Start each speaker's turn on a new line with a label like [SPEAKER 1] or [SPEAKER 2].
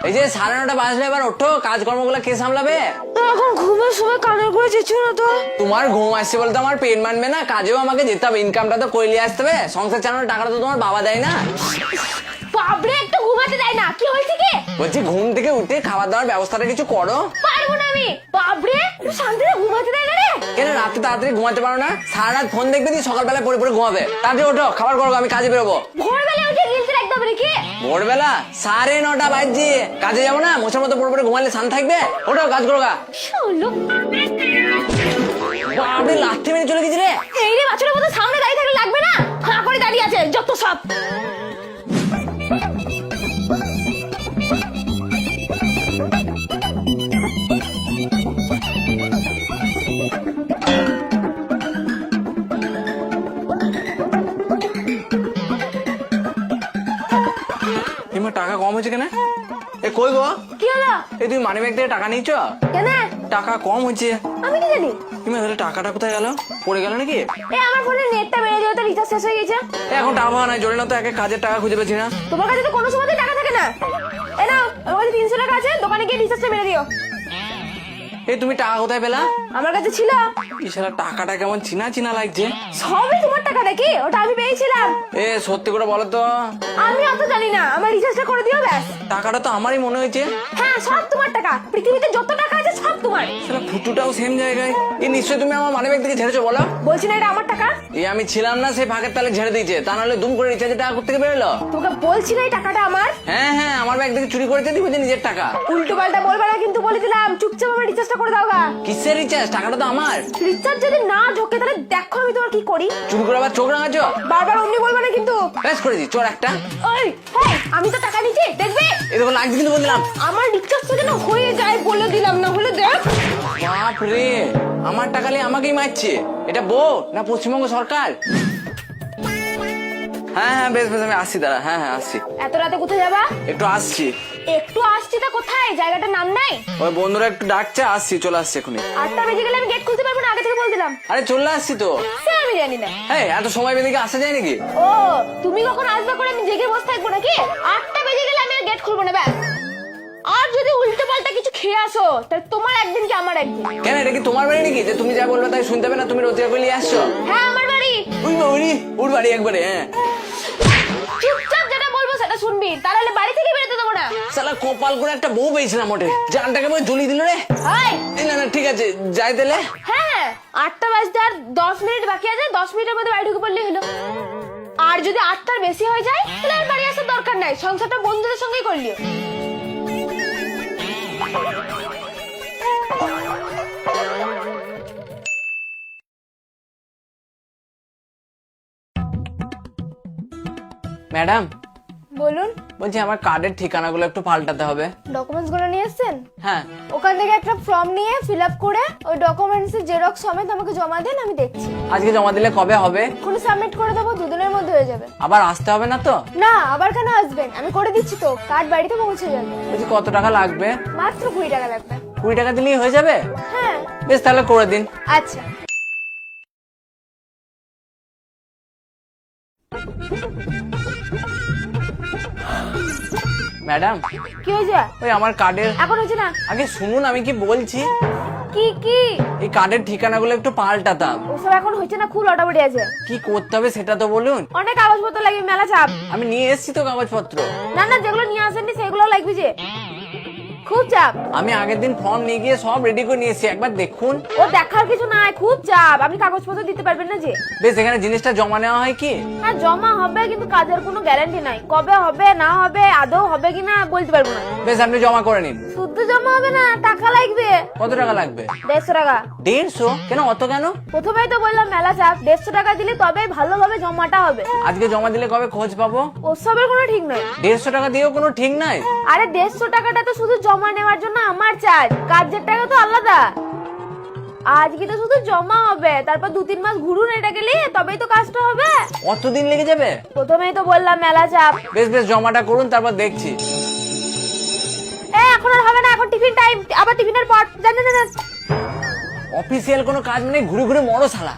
[SPEAKER 1] এই যে 9:30 বাজলে, এবার ওঠো, কাজকর্মগুলো কে সামলাবে?
[SPEAKER 2] এখন ঘুমের সময় কানের করে চেয়েছো না তো?
[SPEAKER 1] তোমার ঘুম আসছে বলতে আমার পেট মানবে না? কাজেও আমাকে যেতে হবে, ইনকামটা তো করে নিয়ে আসতে হবে। সংসার চালানোর টাকাটা তো তোমার বাবা দেয় না।
[SPEAKER 2] বাবরে একটু ঘুমাতে দেয় না, কি হয়েছে কি?
[SPEAKER 1] বলছি ঘুম থেকে উঠে খাবার দাবার ব্যবস্থাটা কিছু করো।
[SPEAKER 2] পারবো না আমি। বাবরে একটু শান্তিতে ঘুমাতে দেয় না রে।
[SPEAKER 1] কেন রাতে তাড়াতাড়ি ঘুমাতে পারো না? সারা রাত ফোন দেখবে, দিয়ে সকালবেলা পড়ে পড়ে ঘুমাবে। তাড়াতাড়ি ওঠো, খাবার করো, আমি কাজে বেরোবো।
[SPEAKER 2] ভোরবেলা উঠে রিলস দেখতে হবে নাকি?
[SPEAKER 1] ভোরবেলা 9:30 বাজছে, কাজে যাবো না? মোছার মতো পড়ে পড়ে ঘুমালে শান্ত থাকবে? ওঠো, কাজ করো গা।
[SPEAKER 2] শোলো
[SPEAKER 1] আপনি লাথি মেরে চলে গেছি রে।
[SPEAKER 2] এই রে বাছুরের মতো সামনে দাঁড়িয়ে থাকলে লাগবে না? হাঁ করে দাঁড়িয়ে আছে যত সব।
[SPEAKER 1] তোমার টাকা কম হয়েছে কেন? এ কই গো?
[SPEAKER 2] কি হলো?
[SPEAKER 1] এই তুমি মানি ব্যাগ থেকে টাকা নিয়েছো?
[SPEAKER 2] কেন?
[SPEAKER 1] টাকা কম হয়েছে।
[SPEAKER 2] আমি কি জানি?
[SPEAKER 1] তুমি তাহলে টাকাটা কোথায় গেল? পড়ে গেল নাকি?
[SPEAKER 2] এই আমার ফোনে নেটটা বেড়ে যাওয়াতে রিচার্জ শেষ হয়ে গেছে।
[SPEAKER 1] এখন টাকা পাওয়া নাই, জোরে না তো, একে কাজের টাকা খুঁজে পেয়েছি না।
[SPEAKER 2] তোমার কাছে তো কোনো সময়তেই টাকা থাকে না। এ নাও, আমার কাছে 300 টাকা আছে, দোকানে গিয়ে রিচার্জটা মেরে দিও।
[SPEAKER 1] এই তুমি টাকা কোথায় পেলা?
[SPEAKER 2] আমার কাছে ছিল।
[SPEAKER 1] এই শালা টাকাটা কেমন চিনা চিনা লাগছে।
[SPEAKER 2] সবই তোমার টাকা নাকি? ওটা আমি পেয়েছিলাম।
[SPEAKER 1] এ সত্যি করে বলো তো।
[SPEAKER 2] আমি অত জানি না, আমার রিচার্জটা করে দিও ব্যাস।
[SPEAKER 1] টাকাটা তো আমারই মনে হয়েছে।
[SPEAKER 2] হ্যাঁ সব তোমার টাকা, পৃথিবীতে যত টাকা আছে সব তোমার।
[SPEAKER 1] শালা ফুটুটাও সেম জায়গায়। এই নিশ্চয়ই তুমি আমার মানি ব্যাগ থেকে ঝেড়েছো, বলো।
[SPEAKER 2] বলছি না এটা আমার টাকা?
[SPEAKER 1] এই আমি ছিলাম না, সেই ফাঁকের তালে ঝেড়ে দিয়েছে, তা নাহলে দুম করে রিচার্জের টাকা কোথা থেকে বেরোলো?
[SPEAKER 2] তোকে বলছি না এই টাকাটা আমার।
[SPEAKER 1] হ্যাঁ হ্যাঁ, আমার ব্যাগ থেকে চুরি করেছে, দিব যে নিজের টাকা।
[SPEAKER 2] উল্টো পাল্টা বলবে না কিন্তু, বলে দিলাম। চুপচাপ আমার রিচার্জটা করে দাও গা।
[SPEAKER 1] কিসের রিচার্জ? টাকাটা তো আমার।
[SPEAKER 2] রিচার্জ যদি না ঢোকে তাহলে দেখো আমি তোমার কি করি।
[SPEAKER 1] চুরি করে আবার চোখ রাঙাচ্ছো?
[SPEAKER 2] বারবার অমনি বলবে না কিন্তু।
[SPEAKER 1] ব্যাস করেছি, চোর একটা।
[SPEAKER 2] ওই হেই, আমি তো টাকা নিচ্ছি, দেখবে?
[SPEAKER 1] এ দেখো লাগছে কিন্তু বললাম।
[SPEAKER 2] আমার রিচার্জটা যেন হয়ে যায় বলে দিলাম, না হলে দেখ।
[SPEAKER 1] বাপ রে, আমার টাকা নিয়ে আমাকেই মারছে। এটা বউ না পশ্চিমবঙ্গ সরকার? হ্যাঁ হ্যাঁ, বেশ বেশ, আমি আসছি, দাঁড়া। হ্যাঁ হ্যাঁ, আসছি।
[SPEAKER 2] এত রাতে কোথায় যাবা?
[SPEAKER 1] একটু আসছি।
[SPEAKER 2] একটু আসছি তা কোথায়? জায়গাটার নাম নাই?
[SPEAKER 1] ওই বন্ধুরা একটু ডাকছে, আসছি, চলে আসছি এখনই।
[SPEAKER 2] 8টা বেজে গেলে আমি গেট খুলতে পারবো না, আগে থেকে বলে দিলাম।
[SPEAKER 1] আরে চলে আসছি তো।
[SPEAKER 2] সে আমি জানি না।
[SPEAKER 1] হ্যাঁ, এত সময় বেঁধে কি আসা যায় নাকি?
[SPEAKER 2] ও, তুমি কখন আসবে করে আমি জেগে বসে থাকবো নাকি? 8টা বেজে গেলে আমি আর গেট খুলবো না ব্যাস। আর যদি উল্টো পাল্টা কিছু খেয়ে আসো তাহলে তোমার একদিন কি আমার একদিন।
[SPEAKER 1] কেন, এটা কি তোমার বাড়ি নাকি যে তুমি যা বলবে তাই শুনতে হবে না? তুমি রোজগার করে নিয়ে আসছো।
[SPEAKER 2] হ্যাঁ আমার বাড়ি।
[SPEAKER 1] ওই বাড়ি, ওর বাড়ি একবারে। হ্যাঁ,
[SPEAKER 2] চুপচাপ যেটা বলবো সেটা শুনবি, তাহলে বাড়ি থেকে বেরোতে দেবো না।
[SPEAKER 1] শালা কপাল করে একটা বউ পেয়েছিলাম, ওঠে জানটাকে বই জ্বলিয়ে দিল রে।
[SPEAKER 2] হাই।
[SPEAKER 1] এই না না, ঠিক আছে, যাই তাহলে।
[SPEAKER 2] হ্যাঁ 8টা বাজতে আর 10 মিনিট বাকি আছে, 10 মিনিটের মধ্যে বাড়ি ঢুকে পড়লেই হলো। আর যদি 8টার বেশি হয়ে যায় তাহলে আর বাড়ি আসার দরকার নাই, সংসারটা বন্ধুদের সঙ্গেই করলিও।
[SPEAKER 1] ম্যাডাম
[SPEAKER 2] বলুন।
[SPEAKER 1] বলছি আমার কার্ডের ঠিকানাগুলো একটু পাল্টাতে হবে।
[SPEAKER 2] ডকুমেন্টস গুলো নিয়ে এসেছেন?
[SPEAKER 1] হ্যাঁ।
[SPEAKER 2] ওখান থেকে একটা ফর্ম নিয়ে ফিল আপ করে ওই ডকুমেন্টস এর জেরক্স সমেত আমাকে জমা দেন, আমি দেখছি।
[SPEAKER 1] আজকে জমা দিলে কবে হবে?
[SPEAKER 2] কোনো সাবমিট করে দেবো, 2 দিনের মধ্যে হয়ে যাবে।
[SPEAKER 1] আবার আসতে হবে না তো?
[SPEAKER 2] না, আবার কেন আসবেন? আমি করে দিচ্ছি তো, কার্ড বাড়িতে পৌঁছে যাবে।
[SPEAKER 1] বলছি কত টাকা লাগবে?
[SPEAKER 2] মাত্র 20 টাকা লাগবে।
[SPEAKER 1] 20 টাকা দিলেই হয়ে যাবে?
[SPEAKER 2] হ্যাঁ।
[SPEAKER 1] বেশ, তাহলে করে দিন।
[SPEAKER 2] আচ্ছা।
[SPEAKER 1] ম্যাডাম
[SPEAKER 2] কি হয়েছে?
[SPEAKER 1] ওই আমার কার্ডের,
[SPEAKER 2] এখন হচ্ছে না?
[SPEAKER 1] আগে শুনুন আমি কি বলছি।
[SPEAKER 2] কি কি?
[SPEAKER 1] এই কার্ডের ঠিকানাগুলো একটু পাল্টাতাম।
[SPEAKER 2] ওসব এখন হচ্ছে না, খুব লটাবটি আছে।
[SPEAKER 1] কি করতে হবে সেটা তো বলুন।
[SPEAKER 2] অনেক কাগজপত্র লাগবে, মেলা চাপ।
[SPEAKER 1] আমি নিয়ে এসেছি তো কাগজপত্র।
[SPEAKER 2] না না, যেগুলো নিয়ে আসেননি সেগুলো লাগবে যে, খুব চাপ।
[SPEAKER 1] আমি আগের দিন ফর্ম নিয়ে গিয়ে সব রেডি করে নিয়ে এসেছি, একবার দেখুন।
[SPEAKER 2] ও দেখার কিছু নাই, খুব চাপ। আপনি কাগজপত্র দিতে পারবেন না যে?
[SPEAKER 1] বেশ, এখানে জিনিসটা জমা নেওয়া হয় কি?
[SPEAKER 2] হ্যাঁ জমা হবে, কিন্তু কাজের কোনো গ্যারান্টি নাই। কবে হবে না হবে, আদৌ হবে কিনা বলতে পারবো না।
[SPEAKER 1] বেশ, আপনি জমা করে নিন।
[SPEAKER 2] শুদ্ধ জমা হবে না, টাকা লাগবে।
[SPEAKER 1] কত টাকা লাগবে?
[SPEAKER 2] 150 টাকা।
[SPEAKER 1] 150? কেন অত কেন?
[SPEAKER 2] প্রথমেই তো বললাম মেলা চাপ, 150 টাকা দিলে তবেই ভালোভাবে জমাটা হবে।
[SPEAKER 1] আজকে জমা দিলে কবে খোঁজ পাবো?
[SPEAKER 2] ওসবের কোনো ঠিক নাই।
[SPEAKER 1] 150 টাকা দিয়েও কোনো ঠিক নাই?
[SPEAKER 2] আরে 150 টাকাটা তো শুধু জমা নেওয়ার জন্য আমার চার্জ, কাজের টাকা তো আলাদা। আজকে তো শুধু জমা হবে, তারপর 2-3 মাস ঘুরুন এটা গেলে, তবেই তো কাজটা হবে।
[SPEAKER 1] অত দিন লেগে যাবে?
[SPEAKER 2] প্রথমেই তো বললাম মেলা চাপ।
[SPEAKER 1] বেশ বেশ, জমাটা করুন, তারপর দেখছি।
[SPEAKER 2] এখন আর হবে না, এখন টিফিন টাইম, আবার টিফিনের পর। জানেন না?
[SPEAKER 1] অফিসিয়াল কোনো কাজ নেই, ঘুরে ঘুরে মরো শালা।